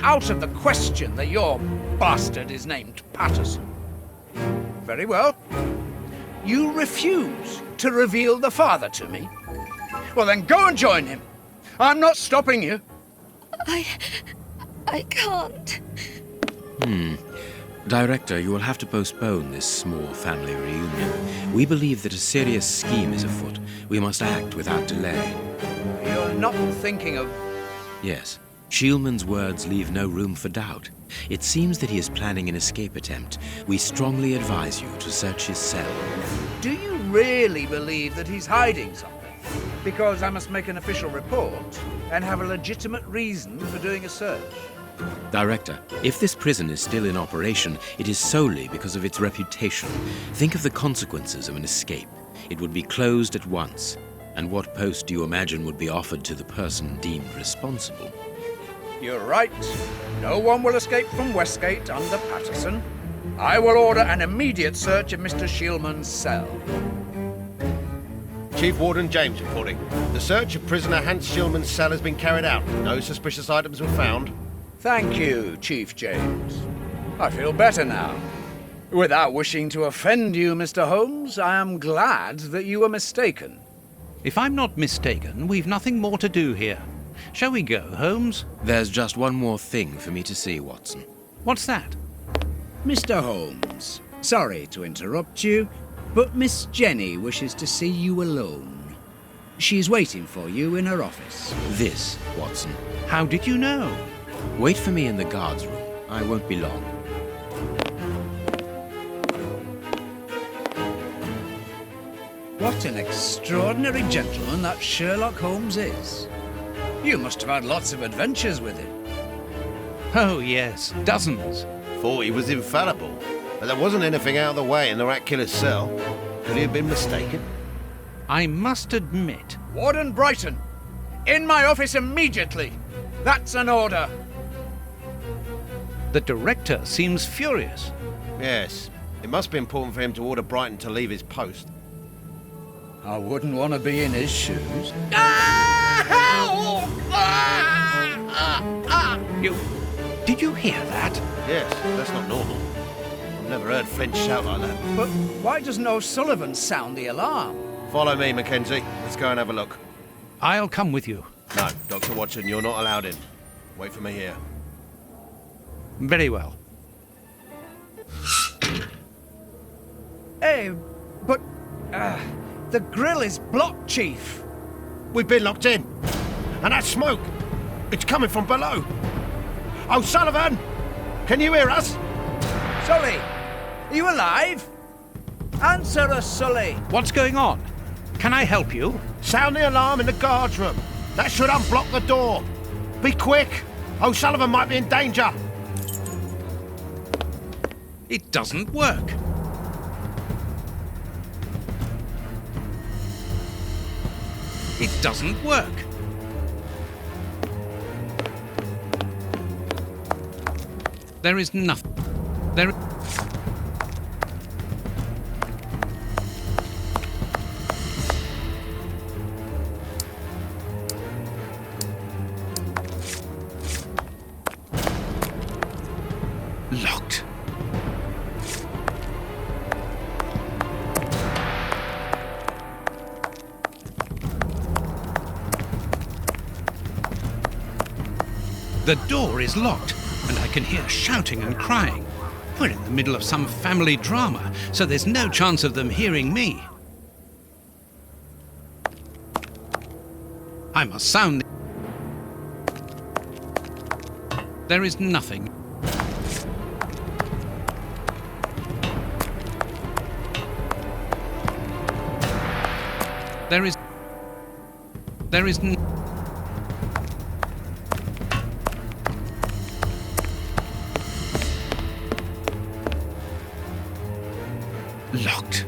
out of the question that your bastard is named Patterson. Very well. You refuse to reveal the father to me? Well, then go and join him. I'm not stopping you. I can't. Director, you will have to postpone this small family reunion. We believe that a serious scheme is afoot. We must act without delay. You're not thinking of... Yes. Shielman's words leave no room for doubt. It seems that he is planning an escape attempt. We strongly advise you to search his cell. Do you really believe that he's hiding something? Because I must make an official report and have a legitimate reason for doing a search. Director, if this prison is still in operation, it is solely because of its reputation. Think of the consequences of an escape. It would be closed at once. And what post do you imagine would be offered to the person deemed responsible? You're right. No one will escape from Westgate under Patterson. I will order an immediate search of Mr. Shielman's cell. Chief Warden James reporting. The search of prisoner Hans Shielman's cell has been carried out. No suspicious items were found. Thank you, Chief James. I feel better now. Without wishing to offend you, Mr. Holmes, I am glad that you were mistaken. If I'm not mistaken, we've nothing more to do here. Shall we go, Holmes? There's just one more thing for me to see, Watson. What's that? Mr. Holmes, sorry to interrupt you, but Miss Jenny wishes to see you alone. She's waiting for you in her office. This, Watson. How did you know? Wait for me in the guard's room. I won't be long. What an extraordinary gentleman that Sherlock Holmes is. You must have had lots of adventures with him. Oh, yes, dozens. Thought he was infallible, but there wasn't anything out of the way in the rat killer's cell. Could he have been mistaken? I must admit... Warden Brighton, in my office immediately. That's an order. The director seems furious. Yes. It must be important for him to order Brighton to leave his post. I wouldn't want to be in his shoes. Did you hear that? Yes, that's not normal. I've never heard Flint shout like that. But why doesn't O'Sullivan sound the alarm? Follow me, Mackenzie. Let's go and have a look. I'll come with you. No, Dr. Watson, you're not allowed in. Wait for me here. Very well. Hey, but... the grill is blocked, Chief. We've been locked in. And that smoke, it's coming from below. O'Sullivan! Can you hear us? Sully, are you alive? Answer us, Sully. What's going on? Can I help you? Sound the alarm in the guard's room. That should unblock the door. Be quick. O'Sullivan might be in danger. It doesn't work. It doesn't work. There is nothing. There... Locked. The door is locked, and I can hear shouting and crying. We're in the middle of some family drama, so there's no chance of them hearing me. I must sound... There is nothing. There is locked.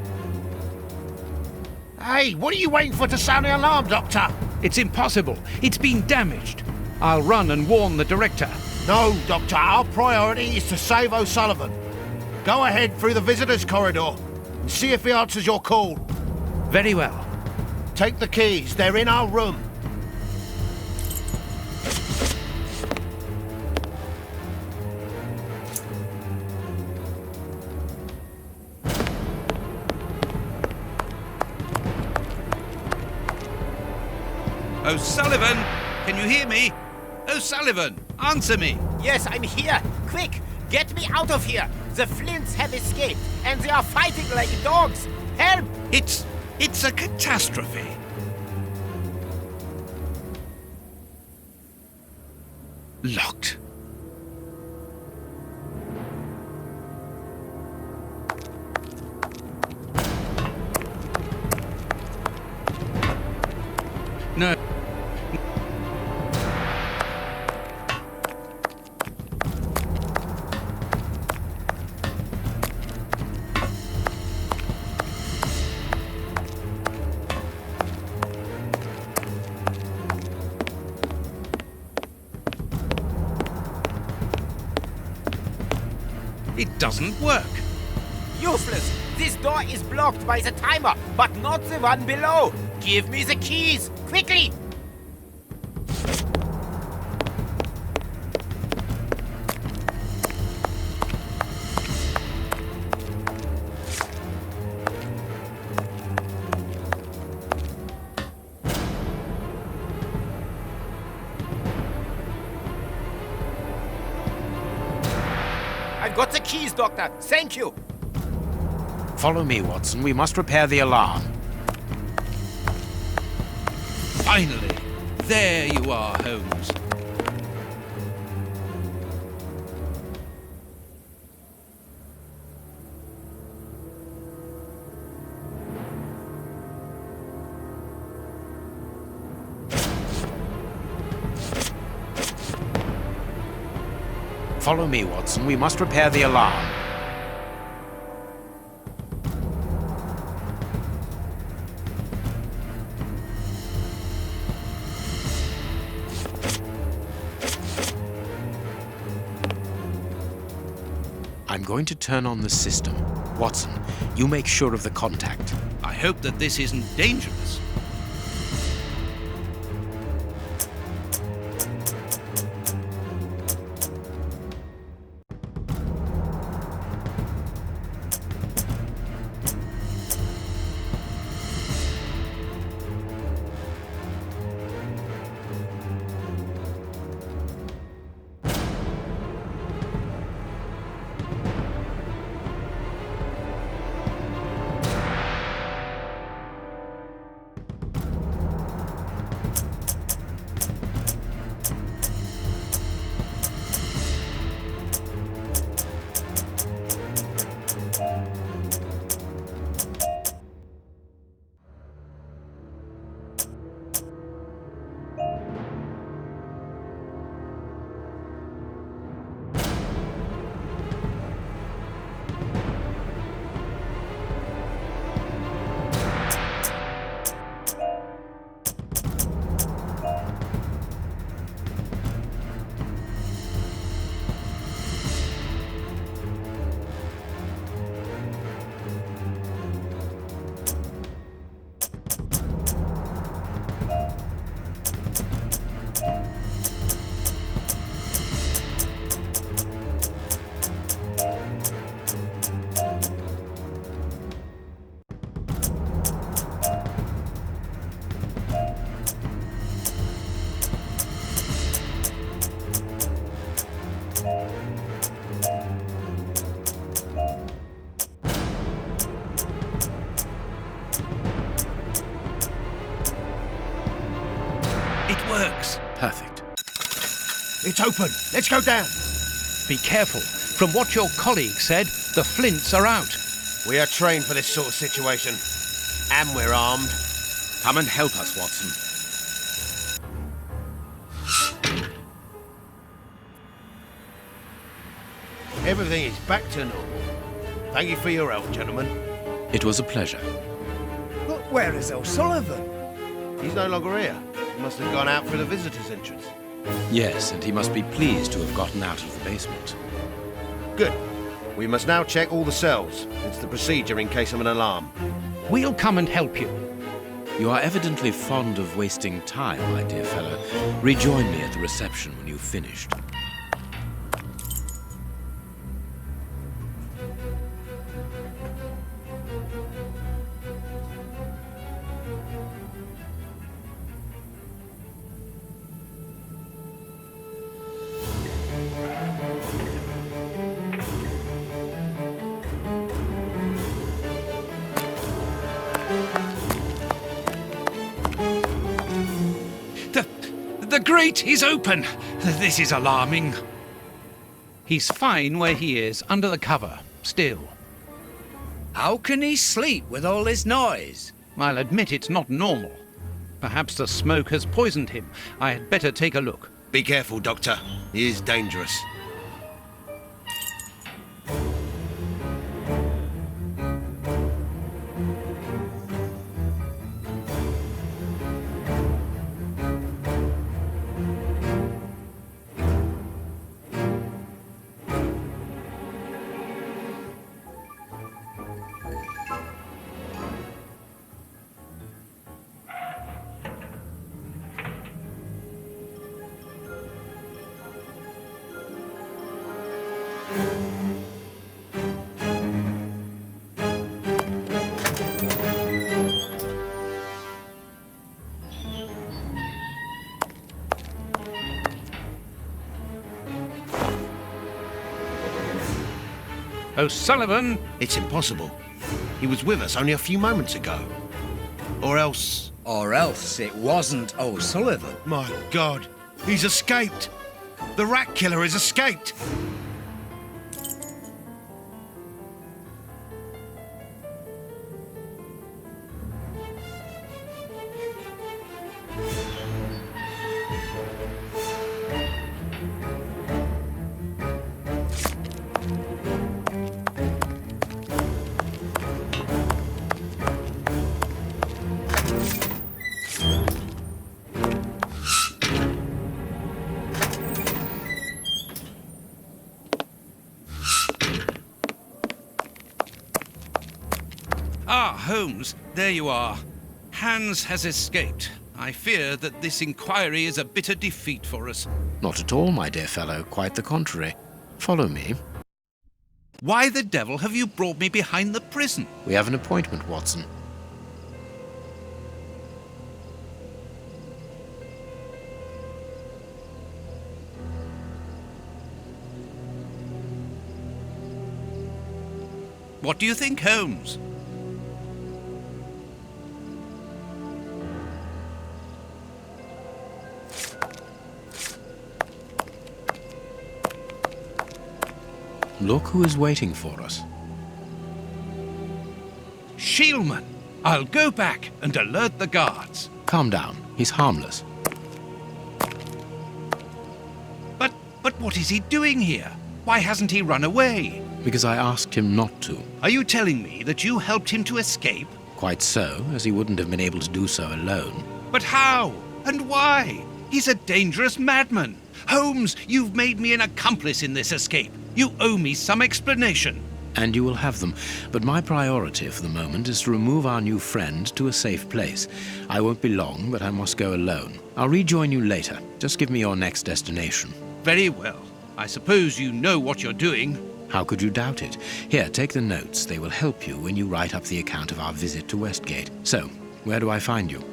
Hey, what are you waiting for to sound the alarm, Doctor? It's impossible. It's been damaged. I'll run and warn the director. No, Doctor. Our priority is to save O'Sullivan. Go ahead through the visitors' corridor and see if he answers your call. Very well. Take the keys. They're in our room. O'Sullivan! Can you hear me? O'Sullivan, answer me! Yes, I'm here. Quick, get me out of here. The Flints have escaped, and they are fighting like dogs. Help! It's a catastrophe. Locked. No. It doesn't work. Useless. This door is blocked by the timer, but not the one below. Give me the keys, quickly! I've got the keys, Doctor. Thank you. Follow me, Watson. We must repair the alarm. Finally, there you are, Holmes. Follow me, Watson. We must repair the alarm. I'm going to turn on the system. Watson, you make sure of the contact. I hope that this isn't dangerous. It works. Perfect. It's open. Let's go down. Be careful. From what your colleague said, the Flints are out. We are trained for this sort of situation. And we're armed. Come and help us, Watson. Everything is back to normal. Thank you for your help, gentlemen. It was a pleasure. But where is O'Sullivan? He's no longer here. He must have gone out through the visitor's entrance. Yes, and he must be pleased to have gotten out of the basement. Good. We must now check all the cells. It's the procedure in case of an alarm. We'll come and help you. You are evidently fond of wasting time, my dear fellow. Rejoin me at the reception when you've finished. grate is open! This is alarming. He's fine where he is, under the cover, still. How can he sleep with all this noise? I'll admit it's not normal. Perhaps the smoke has poisoned him. I had better take a look. Be careful, Doctor. He is dangerous. O'Sullivan! It's impossible. He was with us only a few moments ago. Or else... Or else it wasn't O'Sullivan. My God, he's escaped. The rat killer has escaped. Ah, Holmes, there you are. Hans has escaped. I fear that this inquiry is a bitter defeat for us. Not at all, my dear fellow. Quite the contrary. Follow me. Why the devil have you brought me behind the prison? We have an appointment, Watson. What do you think, Holmes? Look who is waiting for us. Shieldman! I'll go back and alert the guards. Calm down. He's harmless. But what is he doing here? Why hasn't he run away? Because I asked him not to. Are you telling me that you helped him to escape? Quite so, as he wouldn't have been able to do so alone. But how? And why? He's a dangerous madman. Holmes, you've made me an accomplice in this escape. You owe me some explanation. And you will have them. But my priority for the moment is to remove our new friend to a safe place. I won't be long, but I must go alone. I'll rejoin you later. Just give me your next destination. Very well. I suppose you know what you're doing. How could you doubt it? Here, take the notes. They will help you when you write up the account of our visit to Westgate. So, where do I find you?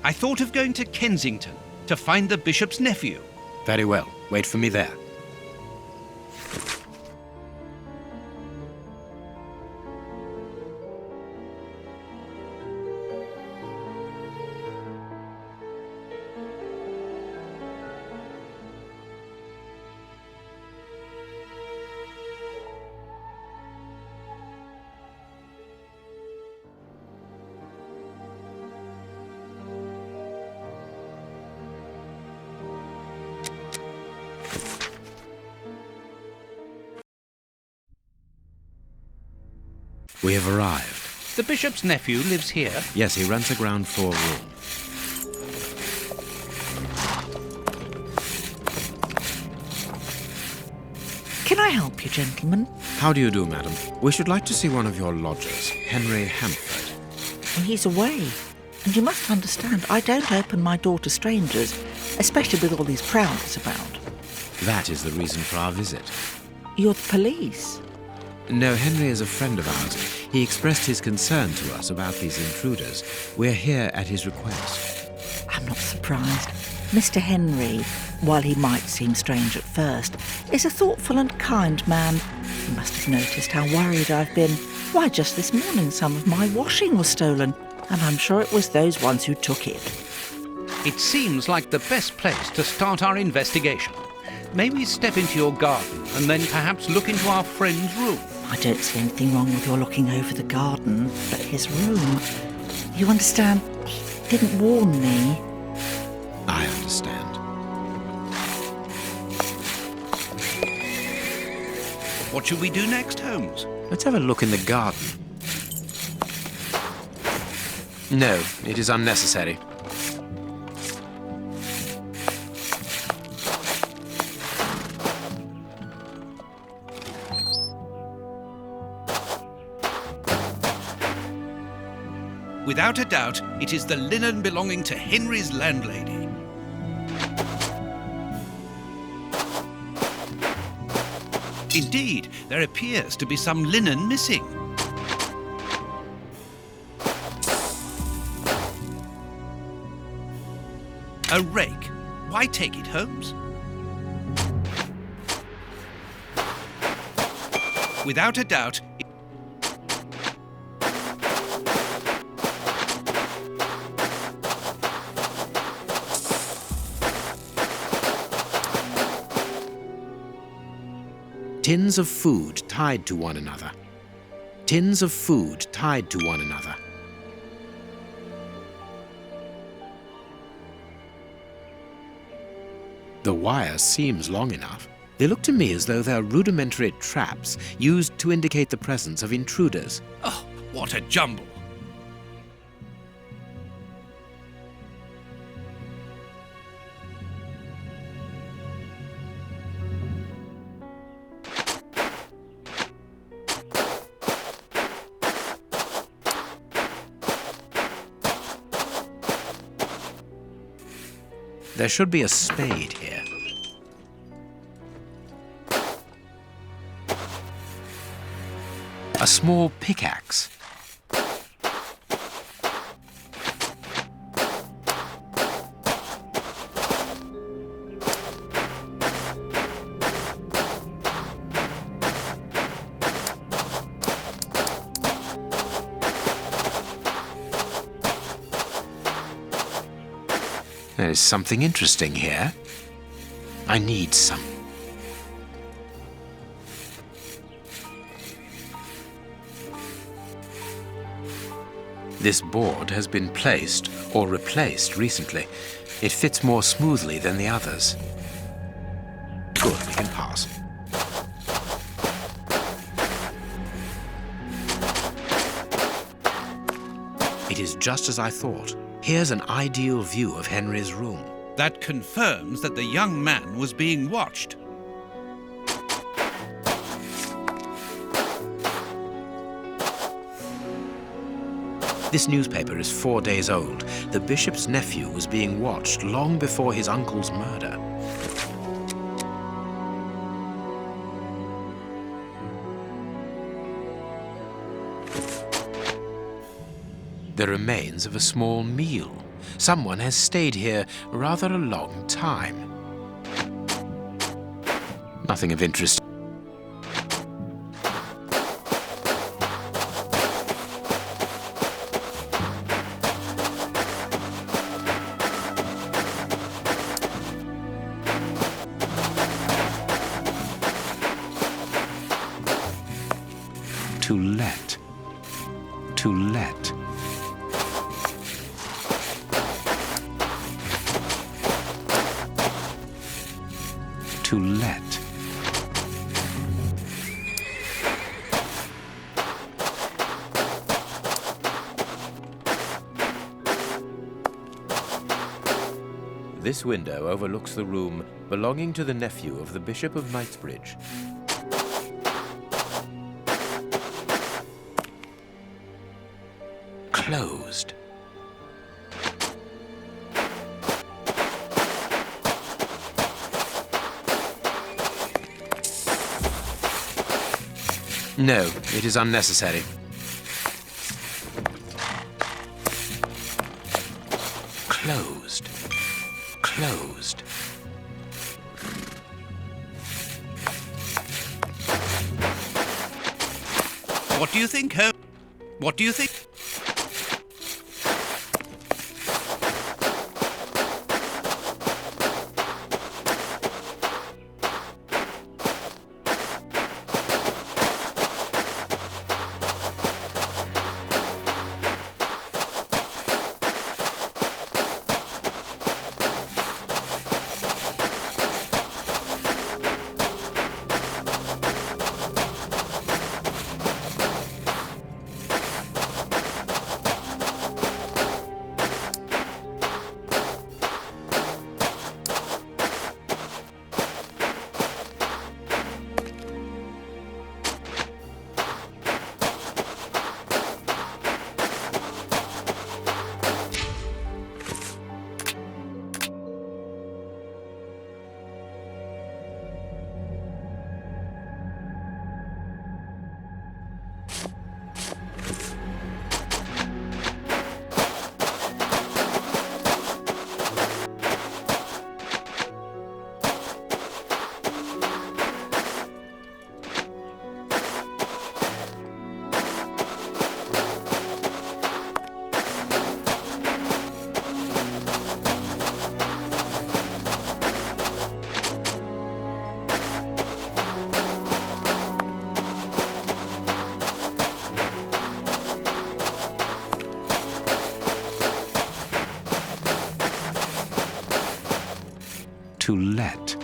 I thought of going to Kensington to find the bishop's nephew. Very well. Wait for me there. We have arrived. The bishop's nephew lives here. Yes, he rents a ground floor room. Can I help you, gentlemen? How do you do, madam? We should like to see one of your lodgers, Henry Hampford. when he's away. And you must understand, I don't open my door to strangers, especially with all these prowlers about. That is the reason for our visit. You're the police. No, Henry is a friend of ours. He expressed his concern to us about these intruders. We're here at his request. I'm not surprised. Mr. Henry, while he might seem strange at first, is a thoughtful and kind man. You must have noticed how worried I've been. Why, just this morning some of my washing was stolen, and I'm sure it was those ones who took it. It seems like the best place to start our investigation. May we step into your garden and then perhaps look into our friend's room? I don't see anything wrong with your looking over the garden, but his room... You understand, he didn't warn me. I understand. What should we do next, Holmes? Let's have a look in the garden. No, it is unnecessary. Without a doubt, it is the linen belonging to Henry's landlady. Indeed, there appears to be some linen missing. A rake. Why take it, Holmes? Without a doubt, Tins of food tied to one another. Tins of food tied to one another. The wire seems long enough. They look to me as though they're rudimentary traps used to indicate the presence of intruders. oh, what a jumble. There should be a spade here. A small pickaxe. There is something interesting here. I need some. This board has been placed or replaced recently. It fits more smoothly than the others. Good, we can pass. It is just as I thought. Here's an ideal view of Henry's room. That confirms that the young man was being watched. This newspaper is 4 days old. The bishop's nephew was being watched long before his uncle's murder. The remains of a small meal. Someone has stayed here rather a long time. Nothing of interest. To let. To let. To let. This window overlooks the room belonging to the nephew of the Bishop of Knightsbridge. Closed. No, it is unnecessary. Closed. Closed. What do you think, Holmes? What do you think? To let.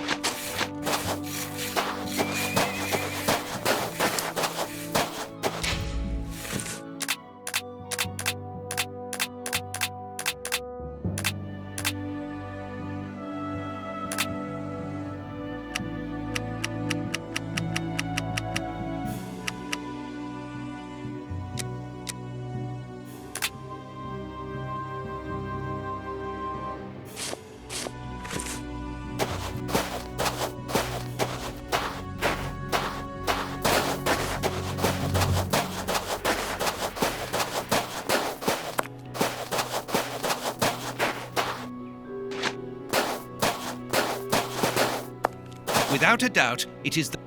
Without a doubt, it is the...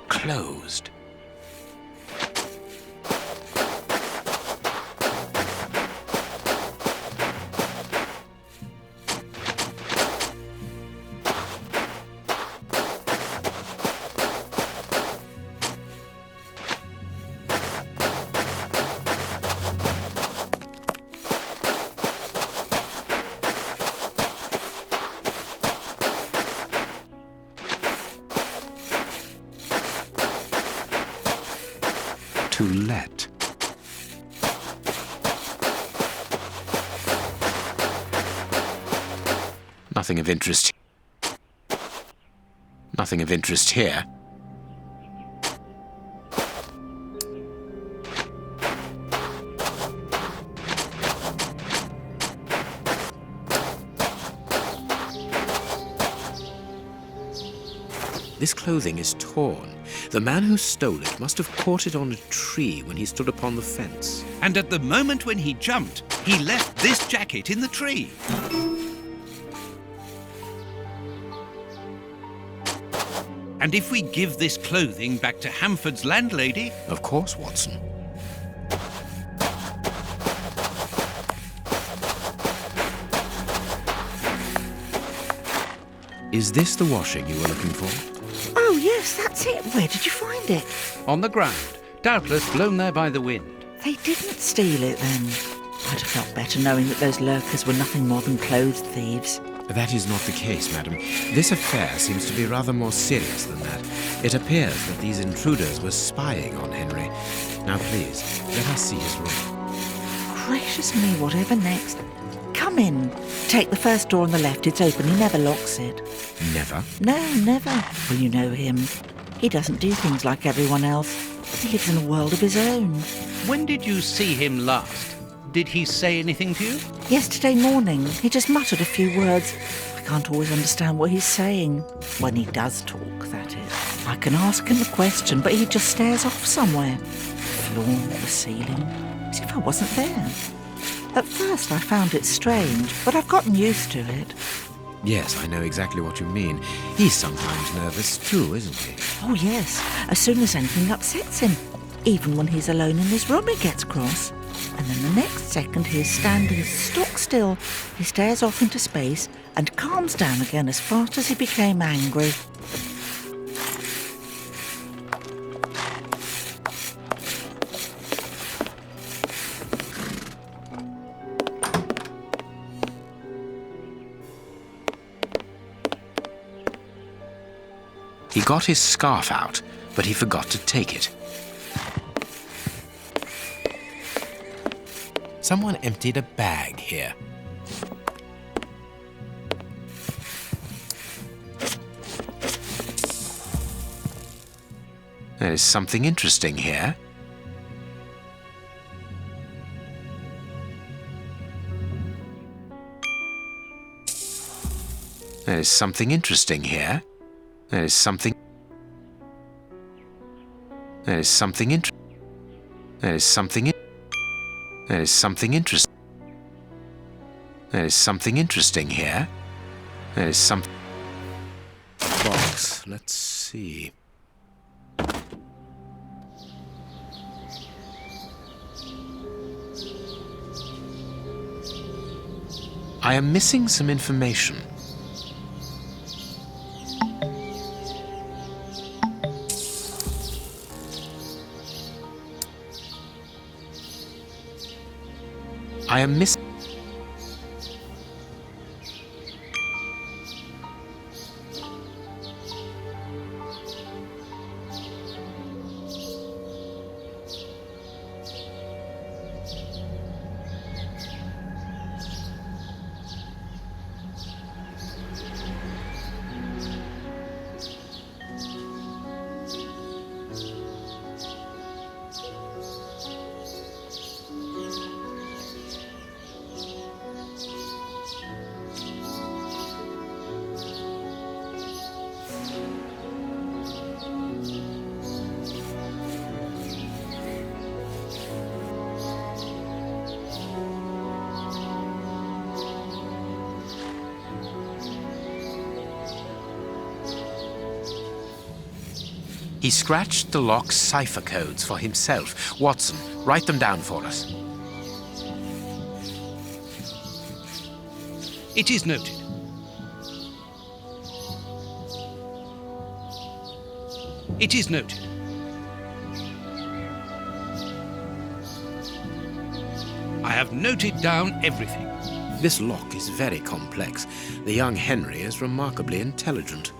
Closed. To let. Nothing of interest. Nothing of interest here. This clothing is torn. The man who stole it must have caught it on a tree when he stood upon the fence. And at the moment when he jumped, he left this jacket in the tree. And if we give this clothing back to Hamford's landlady... Of course, Watson. Is this the washing you were looking for? Oh, yes, that's it. Where did you find it? On the ground, doubtless blown there by the wind. They didn't steal it, then. I'd have felt better knowing that those lurkers were nothing more than clothes thieves. That is not the case, madam. This affair seems to be rather more serious than that. It appears that these intruders were spying on Henry. Now, please, let us see his room. Gracious me, whatever next? Come in. Take the first door on the left. It's open. He never locks it. Never? No, never. Well, you know him. He doesn't do things like everyone else. He lives in a world of his own. When did you see him last? Did he say anything to you? Yesterday morning, he just muttered a few words. I can't always understand what he's saying. When he does talk, that is. I can ask him a question, but he just stares off somewhere. The floor, the ceiling, as if I wasn't there. At first I found it strange, but I've gotten used to it. Yes, I know exactly what you mean. He's sometimes nervous too, isn't he? Oh yes, as soon as anything upsets him. Even when he's alone in his room he gets cross. And then the next second he is standing stock still. He stares off into space and calms down again as fast as he became angry. He got his scarf out, but he forgot to take it. Someone emptied a bag here. There is something interesting here. There is something interesting here. There is something interesting. There is something interesting here. There is some box. Let's see. I am missing some information. I am missing. He scratched the lock's cipher codes for himself. Watson, write them down for us. It is noted. It is noted. I have noted down everything. This lock is very complex. The young Henry is remarkably intelligent.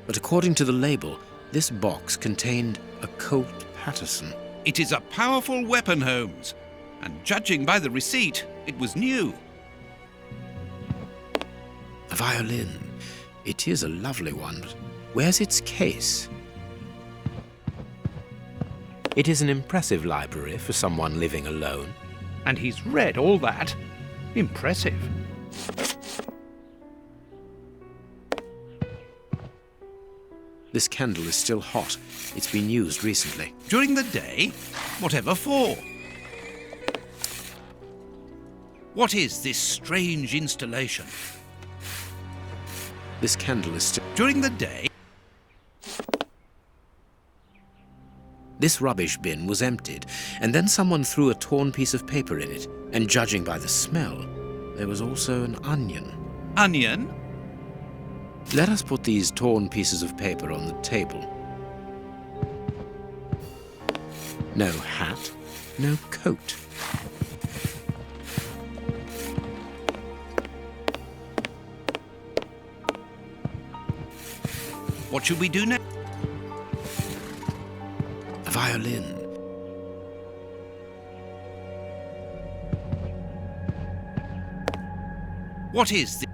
But according to the label, this box contained a Colt Patterson. It is a powerful weapon, Holmes. And judging by the receipt, it was new. A violin. It is a lovely one, but where's its case? It is an impressive library for someone living alone. And he's read all that. Impressive. This candle is still hot. It's been used recently. During the day? Whatever for? What is this strange installation? This candle is still... During the day? This rubbish bin was emptied, and then someone threw a torn piece of paper in it, and judging by the smell, there was also an onion. Onion? Let us put these torn pieces of paper on the table. No hat, no coat. What should we do now? A violin. What is this?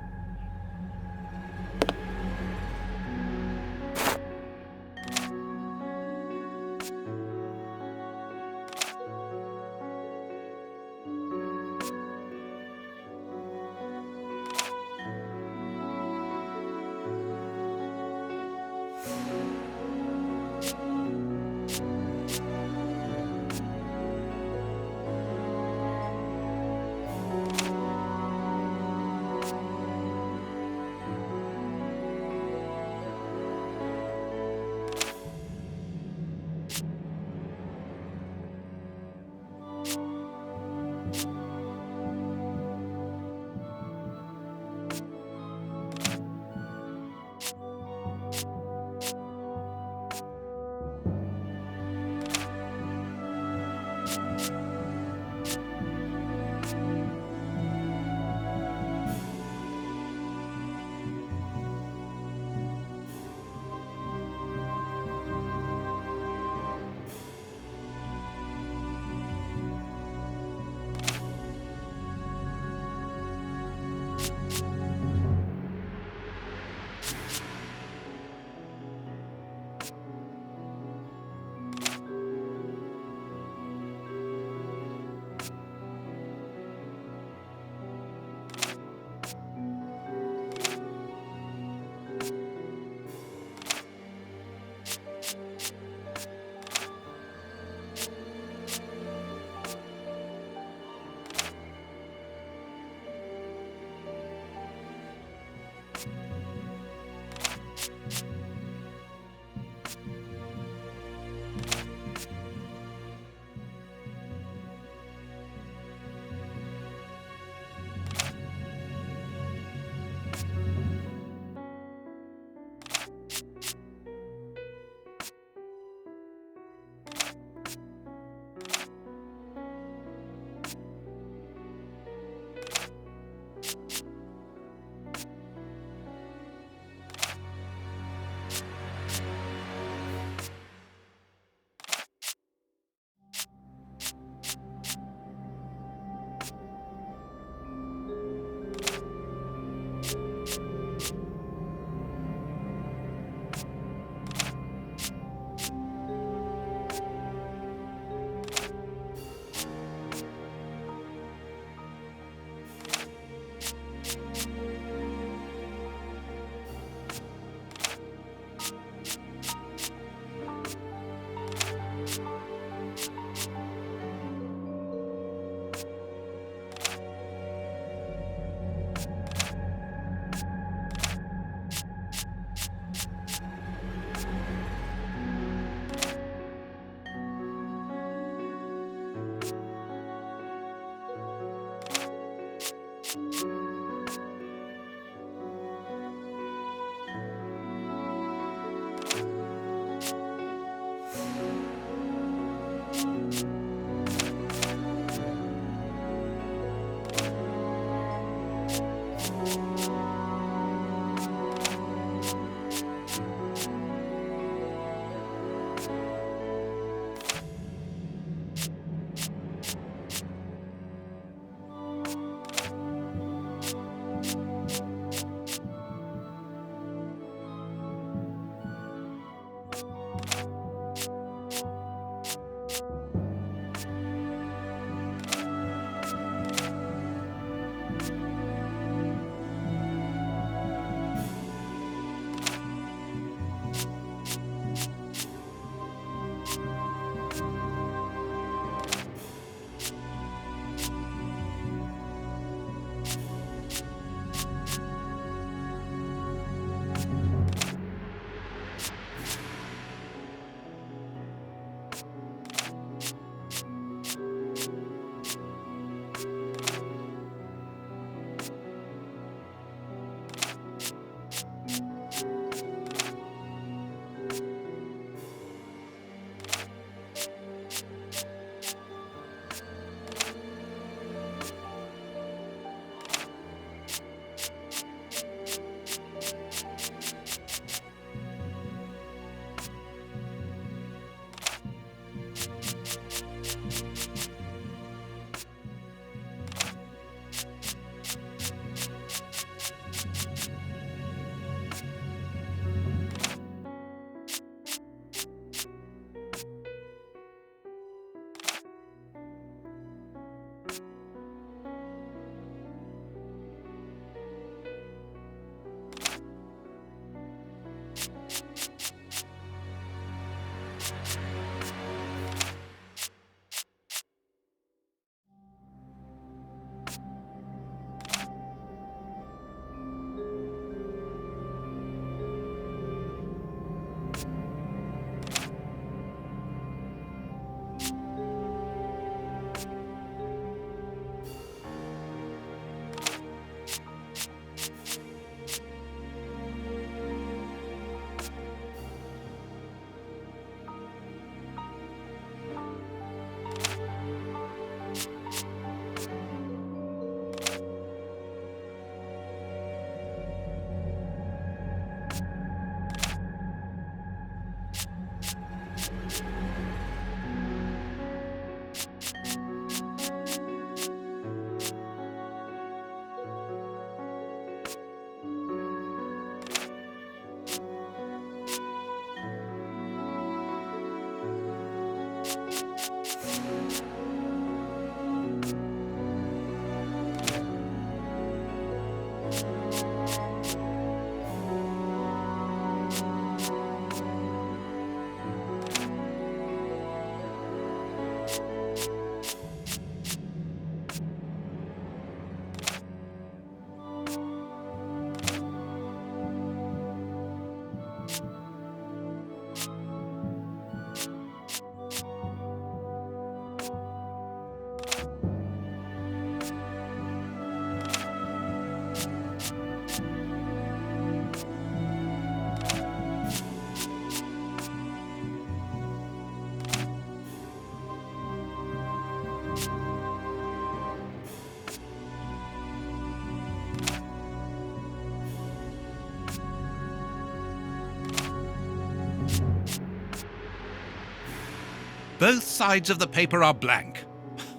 Both sides of the paper are blank.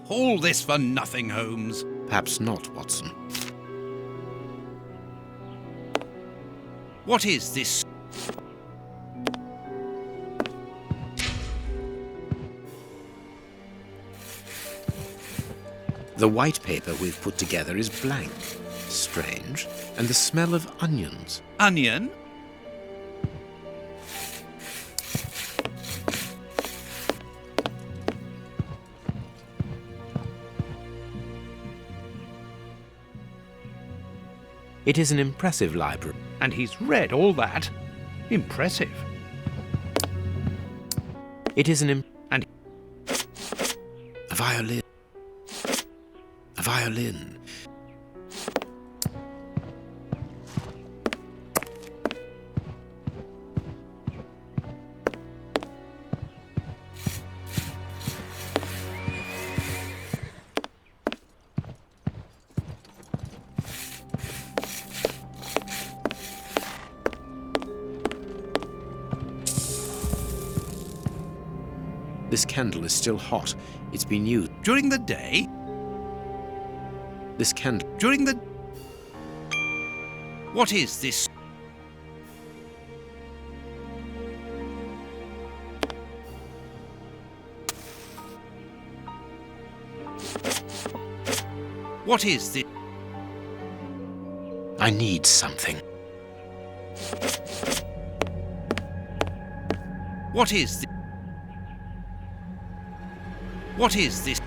All this for nothing, Holmes. Perhaps not, Watson. What is this? The white paper we've put together is blank. Strange. And the smell of onions. Onion? It is an impressive library. And he's read all that. Impressive. It is an And A violin. A violin. This candle is still hot. It's been used. during the day? This candle. During the... What is this? What is this? I need something. What is this? What is this?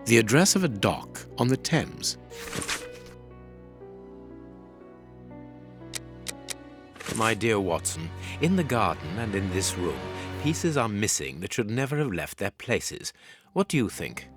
The address of a dock on the Thames. My dear Watson, in the garden and in this room, pieces are missing that should never have left their places. What do you think?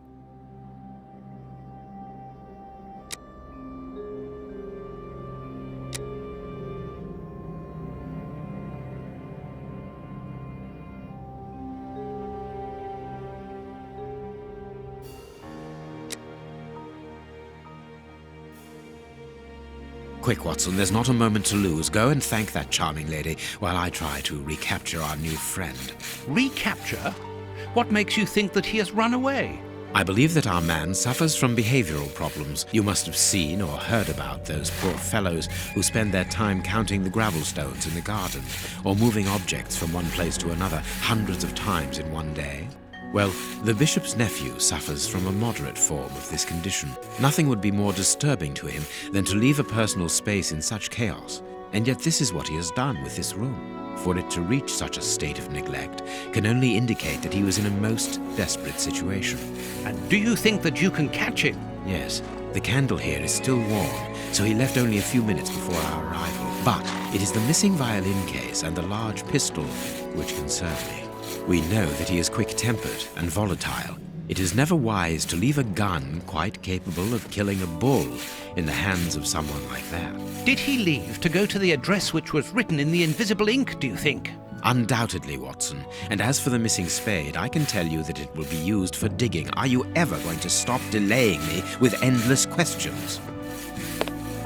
Quick, Watson, there's not a moment to lose. Go and thank that charming lady while I try to recapture our new friend. Recapture? What makes you think that he has run away? I believe that our man suffers from behavioral problems. You must have seen or heard about those poor fellows who spend their time counting the gravel stones in the garden or moving objects from one place to another hundreds of times in one day. Well, the bishop's nephew suffers from a moderate form of this condition. Nothing would be more disturbing to him than to leave a personal space in such chaos. And yet this is what he has done with this room. For it to reach such a state of neglect can only indicate that he was in a most desperate situation. And do you think that you can catch him? Yes, the candle here is still warm, so he left only a few minutes before our arrival. But it is the missing violin case and the large pistol which concern me. We know that he is quick-tempered and volatile. It is never wise to leave a gun quite capable of killing a bull in the hands of someone like that. Did he leave to go to the address which was written in the invisible ink, do you think? Undoubtedly, Watson. And as for the missing spade, I can tell you that it will be used for digging. Are you ever going to stop delaying me with endless questions?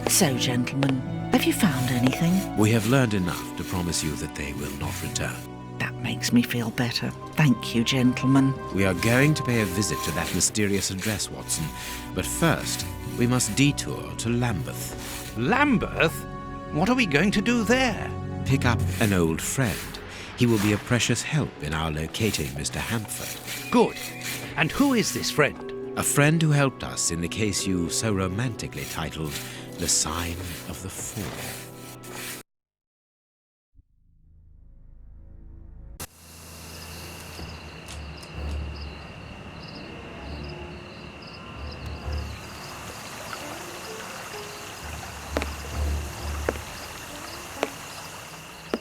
So, gentlemen, have you found anything? We have learned enough to promise you that they will not return. That makes me feel better. Thank you, gentlemen. We are going to pay a visit to that mysterious address, Watson. But first, we must detour to Lambeth. Lambeth? What are we going to do there? Pick up an old friend. He will be a precious help in our locating Mr. Hampford. Good. And who is this friend? A friend who helped us in the case you so romantically titled The Sign of the Four.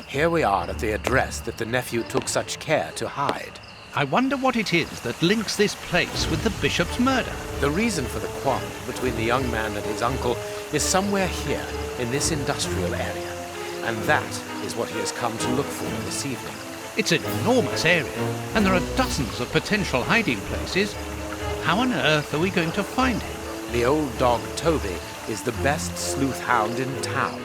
Here we are at the address that the nephew took such care to hide. I wonder what it is that links this place with the bishop's murder. The reason for the quarrel between the young man and his uncle is somewhere here in this industrial area. And that is what he has come to look for this evening. It's an enormous area, and there are dozens of potential hiding places. How on earth are we going to find him? The old dog Toby is the best sleuth hound in town.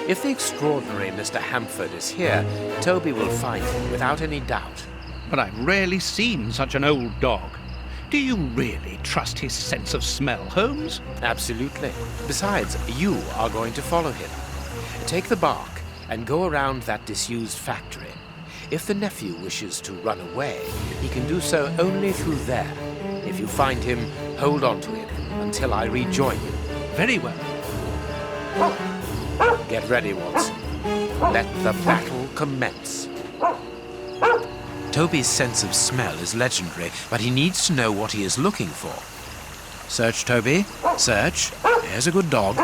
If the extraordinary Mr. Hampford is here, Toby will find him without any doubt. But I've rarely seen such an old dog. Do you really trust his sense of smell, Holmes? Absolutely. Besides, you are going to follow him. Take the bark and go around that disused factory. If the nephew wishes to run away, he can do so only through there. If you find him, hold on to him until I rejoin you. Very well. Get ready, Watson. Let the battle commence. Toby's sense of smell is legendary, but he needs to know what he is looking for. Search, Toby. Search. There's a good dog.